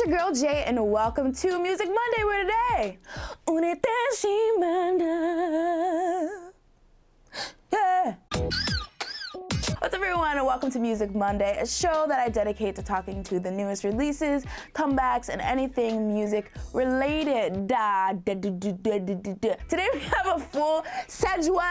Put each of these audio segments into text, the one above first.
it's your girl Jay, and welcome to Music Monday. Where today? Yeah. What's up, everyone, and welcome to Music Monday, a show that I dedicate to talking to the newest releases, comebacks, and anything music related. Today we have a full schedule.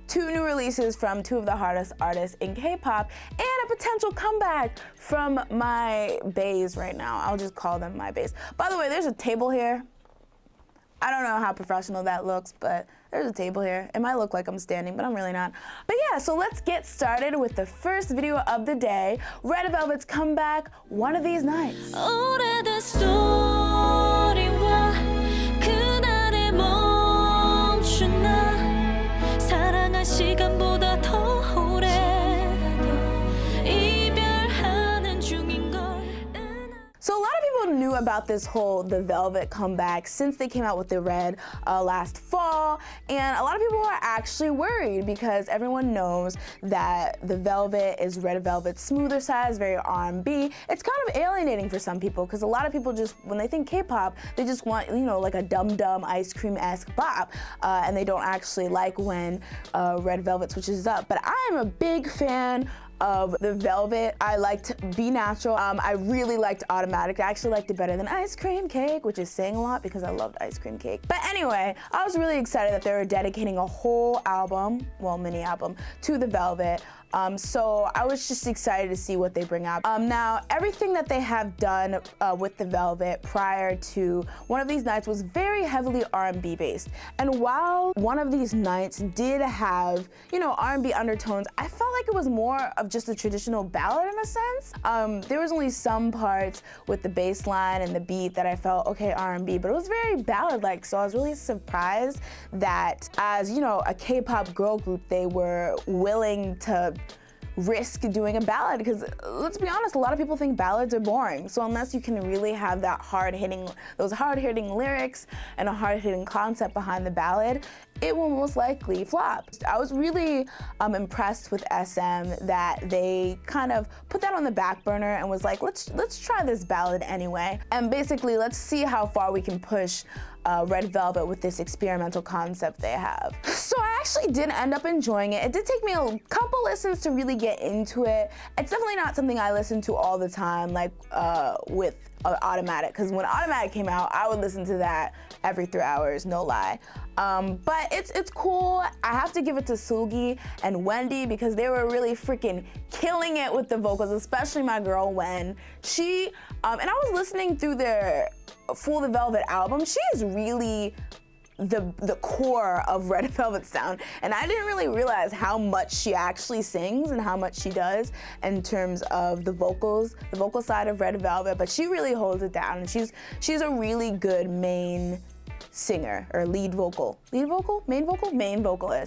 2 new releases from 2 of the hardest artists in K-pop, and a potential comeback from my baes right now. I'll just call them my baes. By the way, there's a table here. I don't know how professional that looks, but there's a table here. It might look like I'm standing, but I'm really not. But yeah, so let's get started with the first video of the day, Red Velvet's comeback, One of These Nights. So a lot of people knew about this whole The Velvet comeback since they came out with the Red last fall, and a lot of people are actually worried because everyone knows that The Velvet is Red Velvet's smoother side, is very R&B. It's kind of alienating for some people because a lot of people just, when they think K-pop, they just want, you know, like a dumb ice cream-esque bop, and they don't actually like when Red Velvet switches up. But I am a big fan of The Velvet. I liked Be Natural. I really liked Automatic. I actually liked it better than Ice Cream Cake, which is saying a lot because I loved Ice Cream Cake. But anyway, I was really excited that they were dedicating a whole album, well, mini album, to The Velvet. So I was just excited to see what they bring out. Now, everything that they have done with The Velvet prior to One of These Nights was very heavily R&B based. And while One of These Nights did have, you know, R&B undertones, I felt like it was more of just a traditional ballad in a sense. There was only some parts with the bass line and the beat that I felt, okay, R&B, but it was very ballad-like, so I was really surprised that as, you know, a K-pop girl group, they were willing to risk doing a ballad, because let's be honest, a lot of people think ballads are boring. So unless you can really have that those hard-hitting lyrics and a hard-hitting concept behind the ballad, it will most likely flop. I was really impressed with SM that they kind of put that on the back burner and was like, let's try this ballad anyway, and basically let's see how far we can push Red Velvet with this experimental concept they have. So I actually did end up enjoying it. It did take me a couple listens to really get into it. It's definitely not something I listen to all the time, like with Automatic, because when Automatic came out, I would listen to that every 3 hours, no lie. But it's cool. I have to give it to Sugi and Wendy because they were really freaking killing it with the vocals, especially my girl Wen. She, and I was listening through their full The Velvet album, she is really the core of Red Velvet sound, and I didn't really realize how much she actually sings and how much she does in terms of the vocal side of Red Velvet, but she really holds it down, and she's a really good main singer, or main vocalist.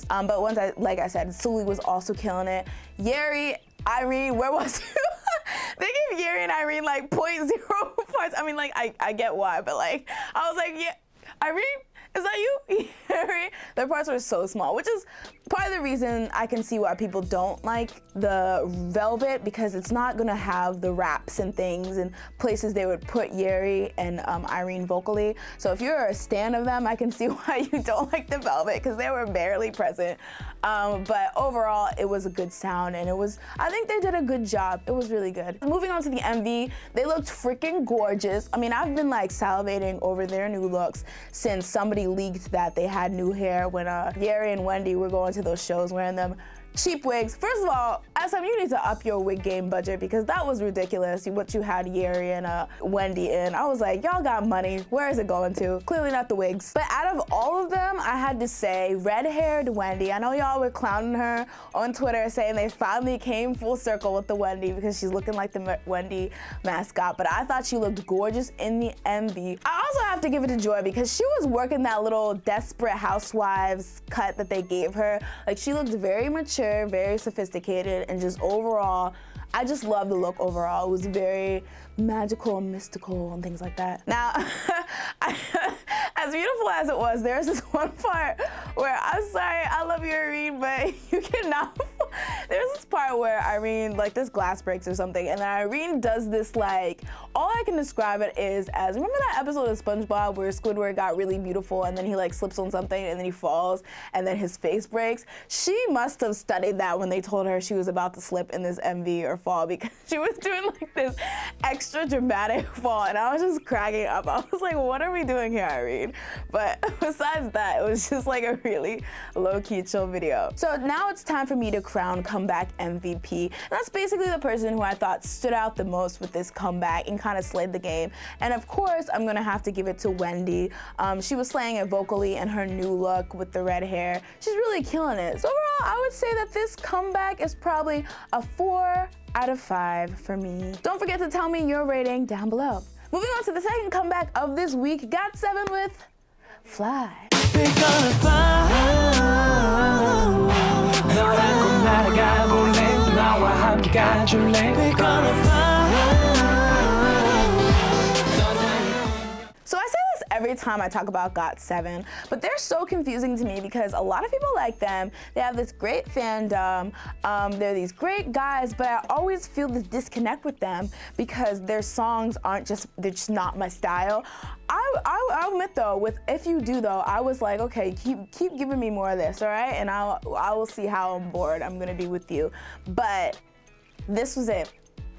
But once like I said, Sully was also killing it. Yeri, Irene, where was you? They gave Yeri and Irene like 0.0 points. I mean, like, I get why, but like, I was like, yeah, Irene, is that you? Their parts were so small, which is part of the reason I can see why people don't like the Velvet, because it's not gonna have the raps and things and places they would put Yeri and Irene vocally. So if you're a stan of them, I can see why you don't like the Velvet, because they were barely present. But overall, it was a good sound, and I think they did a good job. It was really good. Moving on to the MV, they looked freaking gorgeous. I mean, I've been like salivating over their new looks since somebody leaked that they had new hair when Yeri and Wendy were going to those shows wearing them cheap wigs. First of all, SM, you need to up your wig game budget, because that was ridiculous, what you had Yeri and Wendy in. I was like, y'all got money, where is it going to? Clearly not the wigs. But out of all of them, I had to say red-haired Wendy. I know y'all were clowning her on Twitter saying they finally came full circle with the Wendy because she's looking like the Wendy mascot, but I thought she looked gorgeous in the MV. I also have to give it to Joy because she was working that little Desperate Housewives cut that they gave her. Like, she looked very mature, very sophisticated, and just overall, I just love the look overall. It was very magical and mystical and things like that. Now, as beautiful as it was, there's this one part where, I'm sorry, I love you, Irene, but you cannot There's this part where Irene, like this glass breaks or something, and then Irene does this like, all I can describe it is as, remember that episode of SpongeBob where Squidward got really beautiful and then he like slips on something and then he falls and then his face breaks? She must have studied that when they told her she was about to slip in this MV or fall, because she was doing like this extra dramatic fall and I was just cracking up. I was like, what are we doing here, Irene? But besides that, it was just like a really low-key chill video. So now it's time for me to crown comeback MVP. And that's basically the person who I thought stood out the most with this comeback and kind of slayed the game. And of course, I'm gonna have to give it to Wendy. She was slaying it vocally in her new look with the red hair. She's really killing it. So overall, I would say that this comeback is probably a 4 out of 5 for me. Don't forget to tell me your rating down below. Moving on to the second comeback of this week, Got7 with Fly. We're gonna fly. We're gonna fly. So I say this every time I talk about Got7, but they're so confusing to me because a lot of people like them. They have this great fandom. They're these great guys, but I always feel this disconnect with them because their songs they're just not my style. I'll admit though, with If You Do though, I was like, okay, keep giving me more of this, all right? And I will see how on board I'm gonna be with you. But this was it.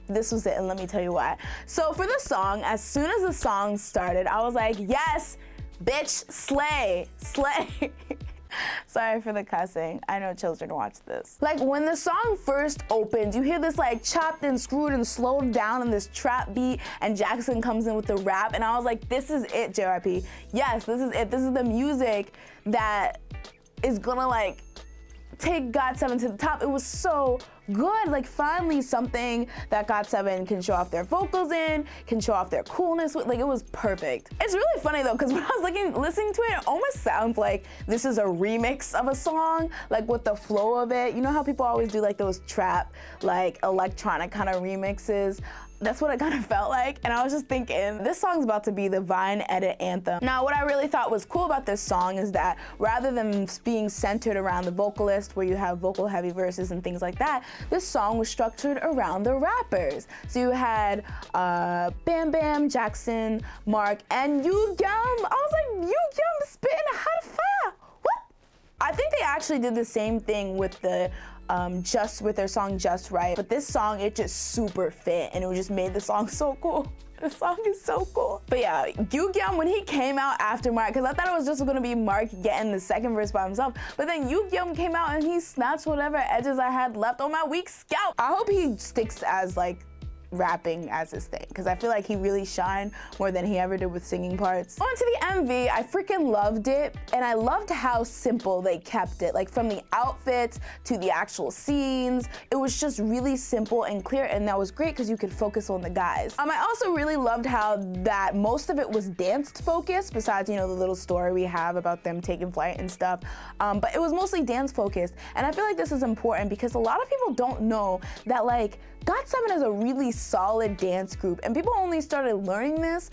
This was it, and let me tell you why. So for the song, as soon as the song started, I was like, yes, bitch, slay, slay. Sorry for the cussing. I know children watch this. Like when the song first opens, you hear this like chopped and screwed and slowed down in this trap beat, and Jackson comes in with the rap, and I was like, this is it, JYP. Yes, this is it. This is the music that is gonna like take Got7 to the top. It was so good. Like finally something that Got7 can show off their vocals in, can show off their coolness with. Like it was perfect. It's really funny though, because when I was listening to it, it almost sounds like this is a remix of a song, like with the flow of it. You know how people always do like those trap, like electronic kind of remixes? That's what it kind of felt like, and I was just thinking, this song's about to be the Vine edit anthem. Now, what I really thought was cool about this song is that rather than being centered around the vocalist, where you have vocal-heavy verses and things like that, this song was structured around the rappers. So you had Bam Bam, Jackson, Mark, and Yoongyum. I was like, Yoongyum spitting hot fire. What? I think they actually did the same thing with the with their song Just Right, but this song, it just super fit and it just made the song so cool. The song is so cool. But yeah, Yoongyum, when he came out after Mark, because I thought it was just gonna be Mark getting the second verse by himself, but then Yoongyum came out and he snatched whatever edges I had left on my weak scalp. I hope he sticks as like rapping as his thing, because I feel like he really shined more than he ever did with singing parts. On to the MV, I freaking loved it, and I loved how simple they kept it, like from the outfits to the actual scenes. It was just really simple and clear, and that was great because you could focus on the guys. I also really loved how that most of it was dance focused, besides, you know, the little story we have about them taking flight and stuff, but it was mostly dance focused, and I feel like this is important because a lot of people don't know that like Got7 is a really solid dance group, and people only started learning this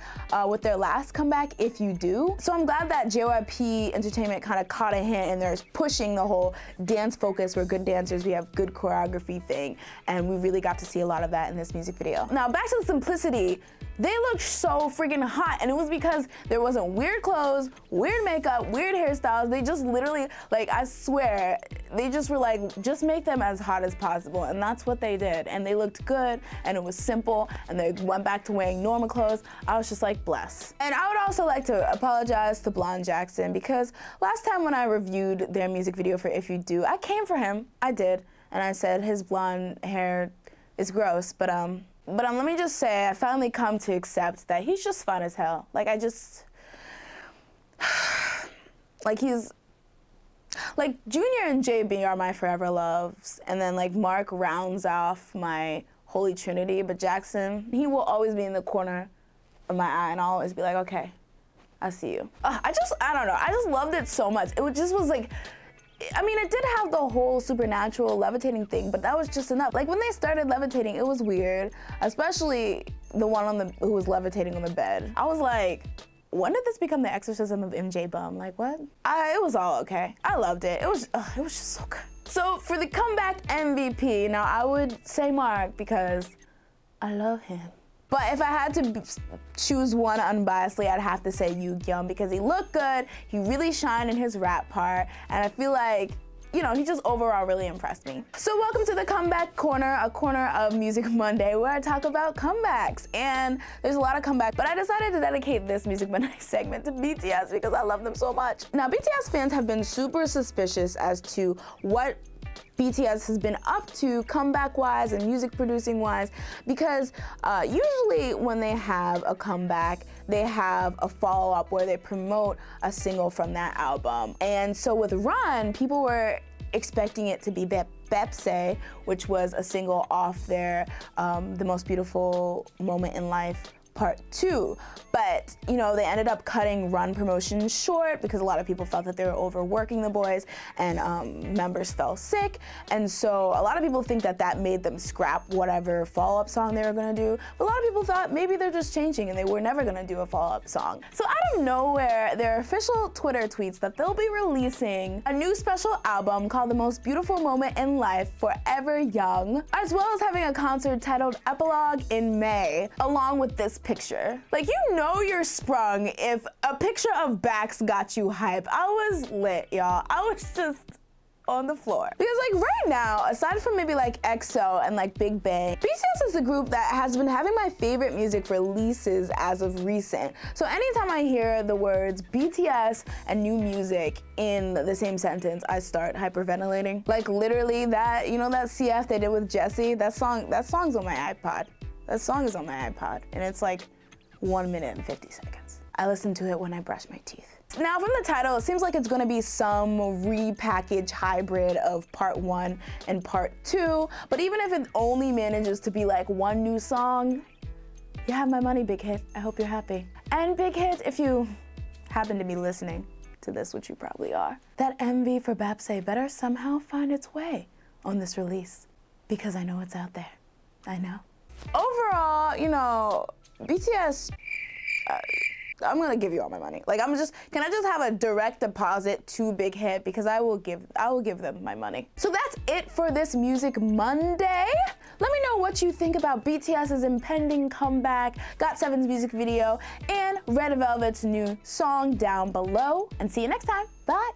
with their last comeback, If You Do. So I'm glad that JYP Entertainment kind of caught a hint and they're pushing the whole dance focus. We're good dancers, we have good choreography thing, and we really got to see a lot of that in this music video. Now back to the simplicity. They looked so freaking hot, and it was because there wasn't weird clothes, weird makeup, weird hairstyles. They just literally, like, I swear, they just were like, just make them as hot as possible, and that's what they did. And they looked good, and it was simple, and they went back to wearing normal clothes. I was just like, bless. And I would also like to apologize to Blonde Jackson, because last time when I reviewed their music video for If You Do, I came for him, I did, and I said his blonde hair is gross, but let me just say, I finally come to accept that he's just fun as hell. Like, like he's, like Junior and JB are my forever loves, and then like Mark rounds off my holy trinity, but Jackson, he will always be in the corner of my eye, and I'll always be like, okay, I see you. I don't know, I just loved it so much. It just was like, I mean, it did have the whole supernatural levitating thing, but that was just enough. Like when they started levitating, it was weird, especially the one who was levitating on the bed. I was like, when did this become the exorcism of MJ Bum? Like what? It was all okay. I loved it. It was just so good. So for the comeback MVP, now I would say Mark because I love him. But if I had to choose one unbiasedly, I'd have to say Yoongyun because he looked good, he really shined in his rap part, and I feel like, you know, he just overall really impressed me. So welcome to the Comeback Corner, a corner of Music Monday where I talk about comebacks. And there's a lot of comebacks, but I decided to dedicate this Music Monday segment to BTS because I love them so much. Now, BTS fans have been super suspicious as to what BTS has been up to comeback-wise and music producing-wise because usually when they have a comeback, they have a follow-up where they promote a single from that album. And so with Run, people were expecting it to be Bepse, which was a single off their The Most Beautiful Moment in Life Part 2. But, you know, they ended up cutting Run promotion short because a lot of people felt that they were overworking the boys and members fell sick. And so a lot of people think that that made them scrap whatever follow-up song they were gonna do. But a lot of people thought maybe they're just changing and they were never gonna do a follow-up song. So out of nowhere, their official Twitter tweets that they'll be releasing a new special album called The Most Beautiful Moment in Life Forever Young, as well as having a concert titled Epilogue in May, along with this picture. Like, you know you're sprung if a picture of Bax got you hype. I was lit, y'all. I was just on the floor. Because like right now, aside from maybe like EXO and like Big Bang, BTS is the group that has been having my favorite music releases as of recent. So anytime I hear the words BTS and new music in the same sentence, I start hyperventilating. Like literally that, you know, that CF they did with Jessie, that song's on my iPod. That song is on my iPod, and it's like 1 minute and 50 seconds. I listen to it when I brush my teeth. Now from the title, it seems like it's gonna be some repackaged hybrid of part 1 and part 2, but even if it only manages to be like one new song, you have my money, Big Hit. I hope you're happy. And Big Hit, if you happen to be listening to this, which you probably are, that MV for Bepse better somehow find its way on this release, because I know it's out there. I know. Overall, you know, BTS, I'm gonna give you all my money. Like, can I just have a direct deposit to Big Hit because I will give them my money. So that's it for this Music Monday. Let me know what you think about BTS's impending comeback, Got7's music video, and Red Velvet's new song down below. And see you next time. Bye.